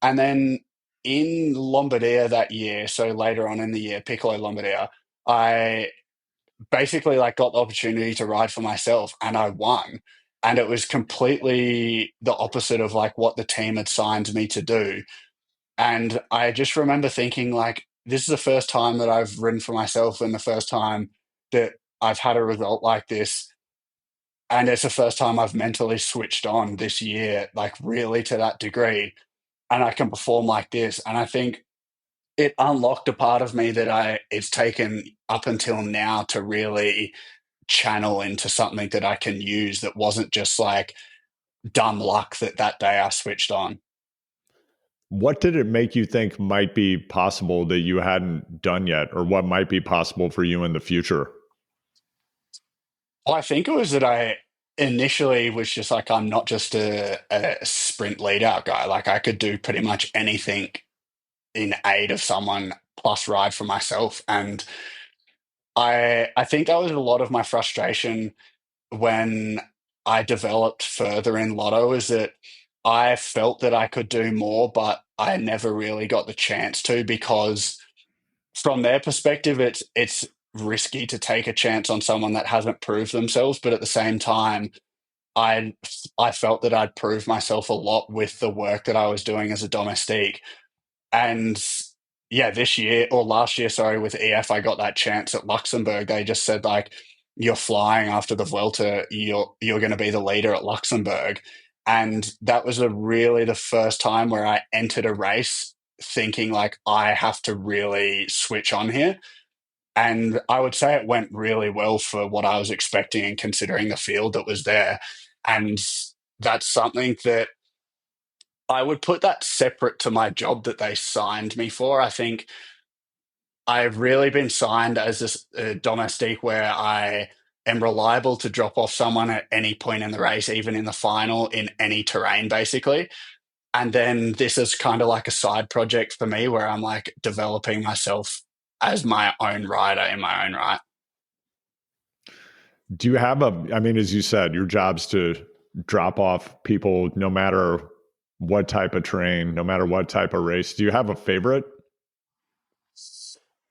And then in Lombardia that year, so later on in the year, Piccolo Lombardia, I basically like got the opportunity to ride for myself and I won. And it was completely the opposite of like what the team had signed me to do. And I just remember thinking like, this is the first time that I've ridden for myself and the first time that I've had a result like this. And it's the first time I've mentally switched on this year, like really to that degree, and I can perform like this. And I think it unlocked a part of me that it's taken up until now to really channel into something that I can use that wasn't just like dumb luck that that day I switched on. What did it make you think might be possible that you hadn't done yet, or what might be possible for you in the future? Well, I think it was that I initially was just like, I'm not just a sprint lead out guy. Like I could do pretty much anything in aid of someone plus ride for myself. And I think that was a lot of my frustration when I developed further in Lotto, is that I felt that I could do more, but I never really got the chance to, because from their perspective, it's risky to take a chance on someone that hasn't proved themselves. But at the same time, I I felt that I'd proved myself a lot with the work that I was doing as a domestique. And yeah, this year or last year, sorry, with EF, I got that chance at Luxembourg. They just said like, "You're flying after the Vuelta. You're going to be the leader at Luxembourg," and that was really the first time where I entered a race thinking like I have to really switch on here. And I would say it went really well for what I was expecting and considering the field that was there. And that's something that I would put that separate to my job that they signed me for. I think I've really been signed as a domestique where I am reliable to drop off someone at any point in the race, even in the final, in any terrain, basically. And then this is kind of like a side project for me where I'm like developing myself as my own rider in my own right. Do you have I mean, as you said, your job's to drop off people no matter what type of terrain, no matter what type of race. Do you have a favorite?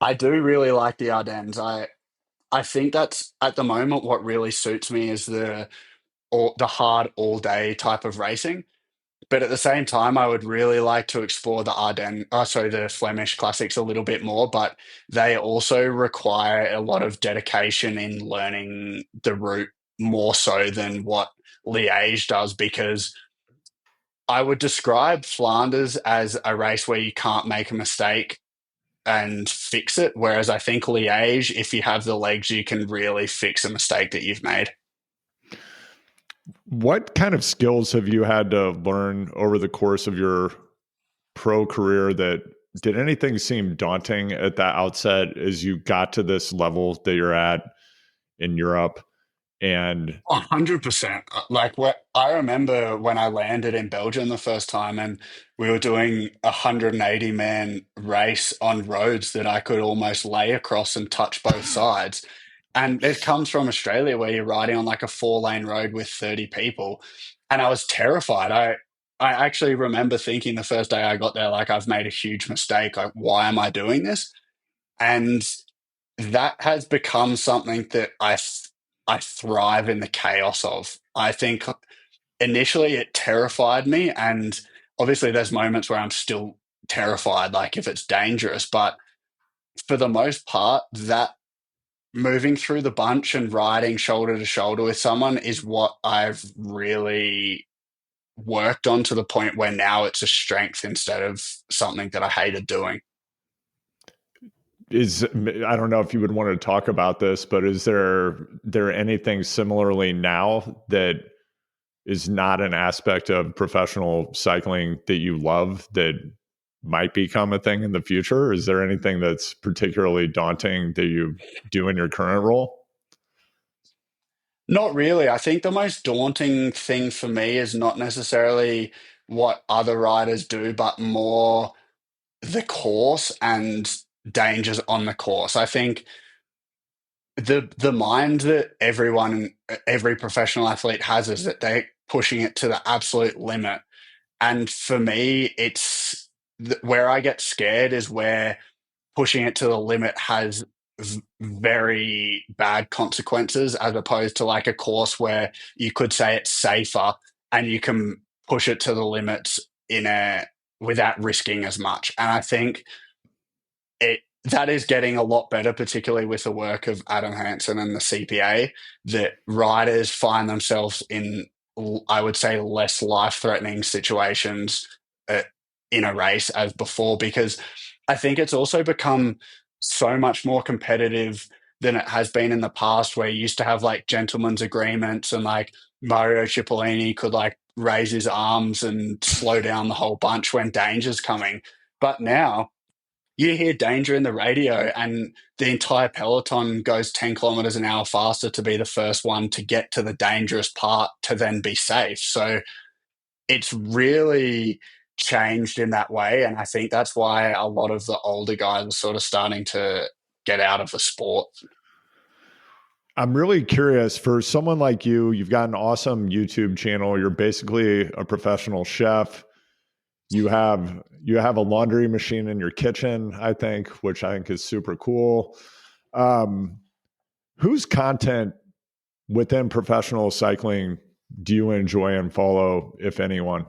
I do really like the Ardennes. I think that's at the moment what really suits me is the hard all day type of racing. But at the same time, I would really like to explore the the Flemish classics a little bit more. But they also require a lot of dedication in learning the route more so than what Liège does, because I would describe Flanders as a race where you can't make a mistake and fix it. Whereas I think Liège, if you have the legs, you can really fix a mistake that you've made. What kind of skills have you had to learn over the course of your pro career that did anything seem daunting at the outset as you got to this level that you're at in Europe? And 100%. Like what I remember when I landed in Belgium the first time, and we were doing a 180-man race on roads that I could almost lay across and touch both sides. And it comes from Australia where you're riding on like a 4-lane road with 30 people. And I was terrified. I actually remember thinking the first day I got there, like, I've made a huge mistake. Like, why am I doing this? And that has become something that I thrive in the chaos of. I think initially it terrified me, and obviously there's moments where I'm still terrified, like if it's dangerous. But for the most part, that moving through the bunch and riding shoulder to shoulder with someone is what I've really worked on, to the point where now it's a strength instead of something that I hated doing. is I don't know if you would want to talk about this, but is there anything similarly now that is not an aspect of professional cycling that you love that might become a thing in the future? Is there anything that's particularly daunting that you do in your current role? Not really. I think the most daunting thing for me is not necessarily what other riders do, but more the course and dangers on the course. I think the mind that every professional athlete has is that they're pushing it to the absolute limit. And for me, where I get scared is where pushing it to the limit has very bad consequences, as opposed to like a course where you could say it's safer and you can push it to the limits in a without risking as much. And I think it that is getting a lot better, particularly with the work of Adam Hansen and the CPA, that riders find themselves in, I would say, less life-threatening situations uh, in a race as before, because I think it's also become so much more competitive than it has been in the past, where you used to have like gentlemen's agreements and like Mario Cipollini could like raise his arms and slow down the whole bunch when danger's coming. But now you hear danger in the radio and the entire peloton goes 10 kilometers an hour faster to be the first one to get to the dangerous part to then be safe. So it's really changed in that way. And I think that's why a lot of the older guys are sort of starting to get out of the sport. I'm really curious for someone like you. You've got an awesome YouTube channel. You're basically a professional chef. You have a laundry machine in your kitchen, I think, which I think is super cool. Um, whose content within professional cycling do you enjoy and follow, if anyone?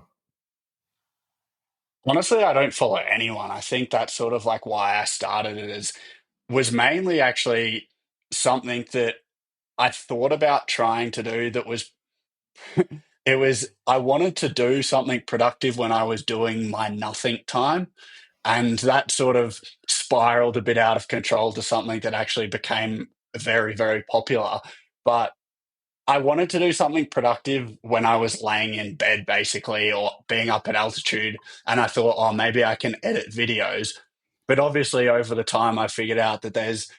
Honestly, I don't follow anyone. I think that's sort of like why I started it, was mainly actually something that I thought about trying to do. I wanted to do something productive when I was doing my nothing time. And that sort of spiraled a bit out of control to something that actually became very, very popular. But I wanted to do something productive when I was laying in bed, basically, or being up at altitude. And I thought, oh, maybe I can edit videos. But obviously, over the time, I figured out that there's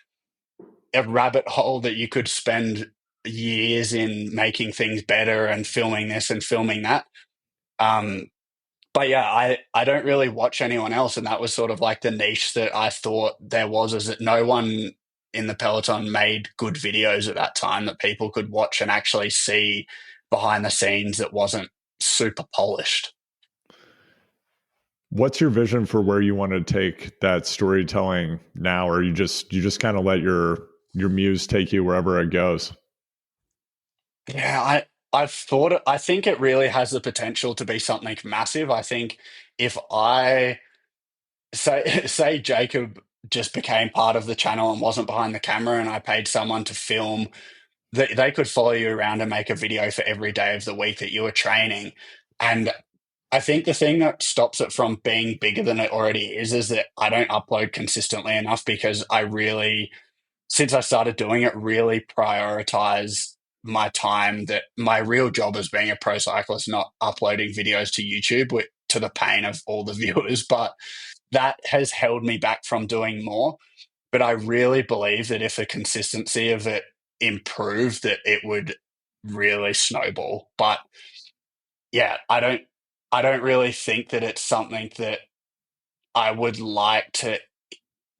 a rabbit hole that you could spend years in making things better and filming this and filming that. Um, But yeah, I don't really watch anyone else, and that was sort of like the niche that I thought there was, is that no one in the peloton made good videos at that time that people could watch and actually see behind the scenes that wasn't super polished. What's your vision for where you want to take that storytelling now, or you just kind of let your muse take you wherever it goes? Yeah, I've thought it, I think it really has the potential to be something massive. I think if I say Jacob just became part of the channel and wasn't behind the camera, and I paid someone to film, they could follow you around and make a video for every day of the week that you were training. And I think the thing that stops it from being bigger than it already is that I don't upload consistently enough, because I really, since I started doing it, really prioritize my time, that my real job as being a pro cyclist, not uploading videos to YouTube, to the pain of all the viewers. But that has held me back from doing more. But I really believe that if the consistency of it improved, that it would really snowball. But yeah, I don't really think that it's something that I would like to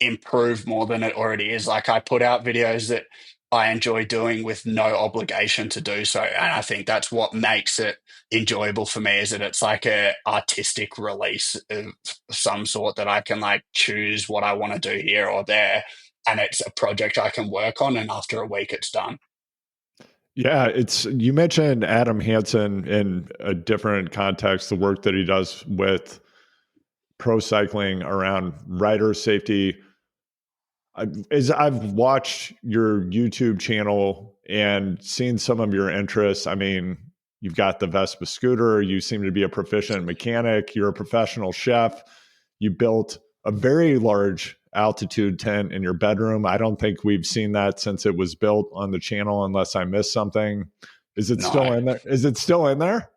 improve more than it already is. Like, I put out videos that I enjoy doing with no obligation to do so, and I think that's what makes it enjoyable for me, is that it's like a artistic release of some sort, that I can like choose what I want to do here or there, and it's a project I can work on, and after a week it's done. Yeah, it's you mentioned Adam Hansen in a different context, the work that he does with pro cycling around rider safety. As I've watched your YouTube channel and seen some of your interests, I mean, you've got the Vespa scooter, you seem to be a proficient mechanic, you're a professional chef, you built a very large altitude tent in your bedroom. I don't think we've seen that since it was built on the channel, unless I missed something. Is it still No. in there? Is it still in there?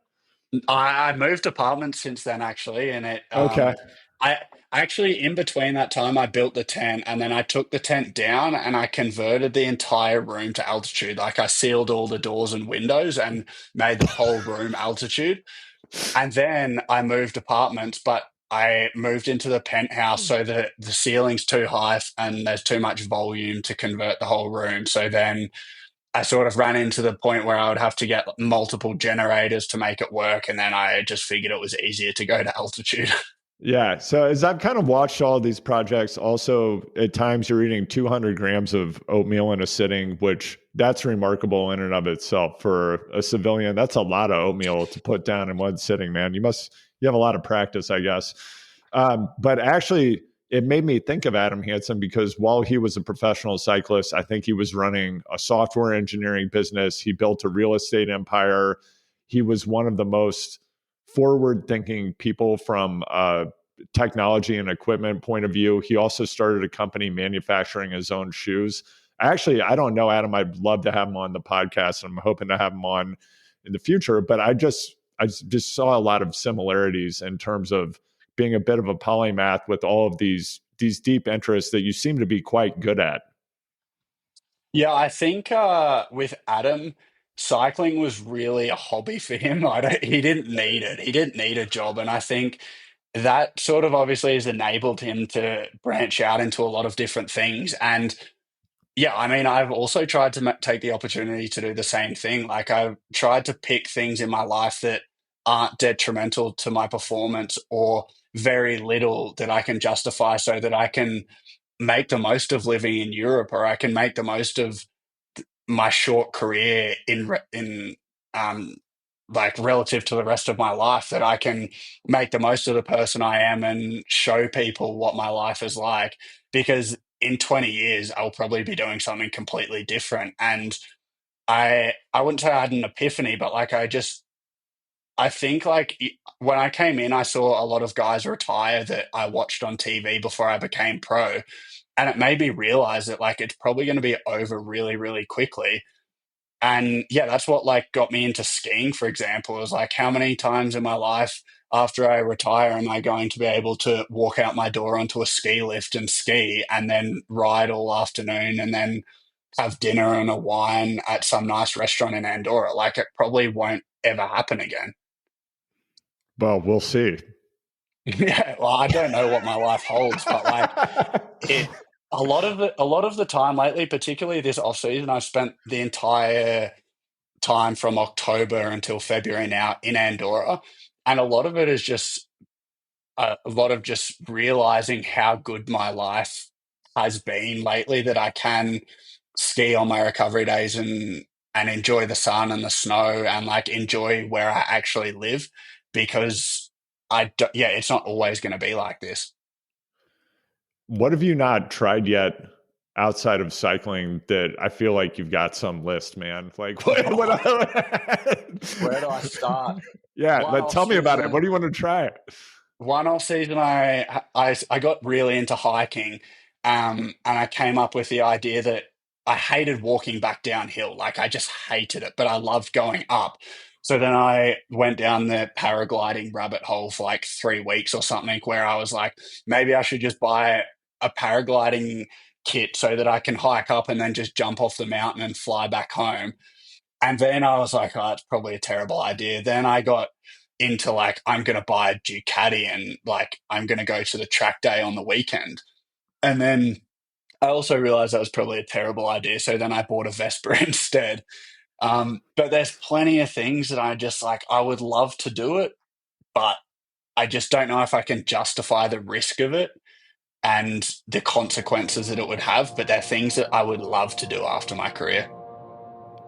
I moved apartments since then, actually, and Okay. I actually, in between that time, I built the tent, and then I took the tent down and I converted the entire room to altitude. Like, I sealed all the doors and windows and made the whole room altitude. And then I moved apartments, but I moved into the penthouse so that the ceiling's too high and there's too much volume to convert the whole room. So then I sort of ran into the point where I would have to get multiple generators to make it work, and then I just figured it was easier to go to altitude. Yeah. So as I've kind of watched all these projects, also at times you're eating 200 grams of oatmeal in a sitting, which that's remarkable in and of itself for a civilian. That's a lot of oatmeal to put down in one sitting, man. You have a lot of practice, I guess. But actually, it made me think of Adam Hansen because while he was a professional cyclist, I think he was running a software engineering business. He built a real estate empire. He was one of the most forward thinking people from technology and equipment point of view. He also started a company manufacturing his own shoes. Actually, I don't know Adam. I'd love to have him on the podcast. I'm hoping to have him on in the future. But I just saw a lot of similarities in terms of being a bit of a polymath with all of these deep interests that you seem to be quite good at. Yeah, I think with Adam, cycling was really a hobby for him. He didn't need it. He didn't need a job, and I think that sort of obviously has enabled him to branch out into a lot of different things. And yeah, I mean, I've also tried to take the opportunity to do the same thing. Like, I've tried to pick things in my life that aren't detrimental to my performance, or very little that I can justify, so that I can make the most of living in Europe, or I can make the most of my short career in um like, relative to the rest of my life, that I can make the most of the person I am and show people what my life is like. Because in 20 years, I'll probably be doing something completely different. And I wouldn't say I had an epiphany, but like, I think like, when I came in, I saw a lot of guys retire that I watched on TV before I became pro. And it made me realize that like, it's probably going to be over really, really quickly. And yeah, that's what like got me into skiing, for example. It was like, how many times in my life after I retire am I going to be able to walk out my door onto a ski lift and ski, and then ride all afternoon, and then have dinner and a wine at some nice restaurant in Andorra? Like, it probably won't ever happen again. Well, we'll see. Yeah, well, I don't know what my life holds, but like it, a lot of the time lately, particularly this off season, I've spent the entire time from October until February now in Andorra, and a lot of it is just a lot of just realizing how good my life has been lately. That I can ski on my recovery days and enjoy the sun and the snow and like enjoy where I actually live because yeah, it's not always going to be like this. What have you not tried yet outside of cycling that I feel like you've got some list, man? Like Where do I start? yeah, One off tell me about it. season, What do you want to try? one off season, I got really into hiking, and I came up with the idea that I hated walking back downhill. Like I just hated it, but I loved going up. So then I went down the paragliding rabbit hole for like 3 weeks or something, where I was like, maybe I should just buy a paragliding kit so that I can hike up and then just jump off the mountain and fly back home. And then I was like, oh, it's probably a terrible idea. Then I got into like, I'm going to buy a Ducati and like, I'm going to go to the track day on the weekend. And then I also realized that was probably a terrible idea. So then I bought a Vespa instead. But there's plenty of things that I just like, I would love to do it, but I just don't know if I can justify the risk of it and the consequences that it would have. But they're things that I would love to do after my career.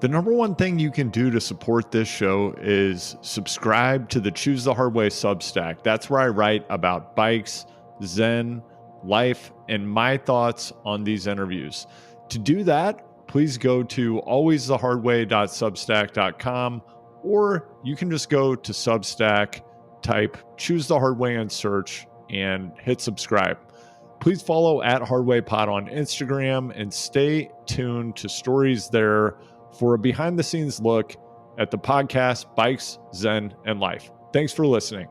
The number one thing you can do to support this show is subscribe to the Choose the Hard Way Substack. That's where I write about bikes, Zen, life, and my thoughts on these interviews. To do that, please go to alwaysthehardway.substack.com, or you can just go to Substack, type Choose the Hard Way in search, and hit subscribe. Please follow at HardwayPod on Instagram and stay tuned to stories there for a behind the scenes look at the podcast, Bikes, Zen, and Life. Thanks for listening.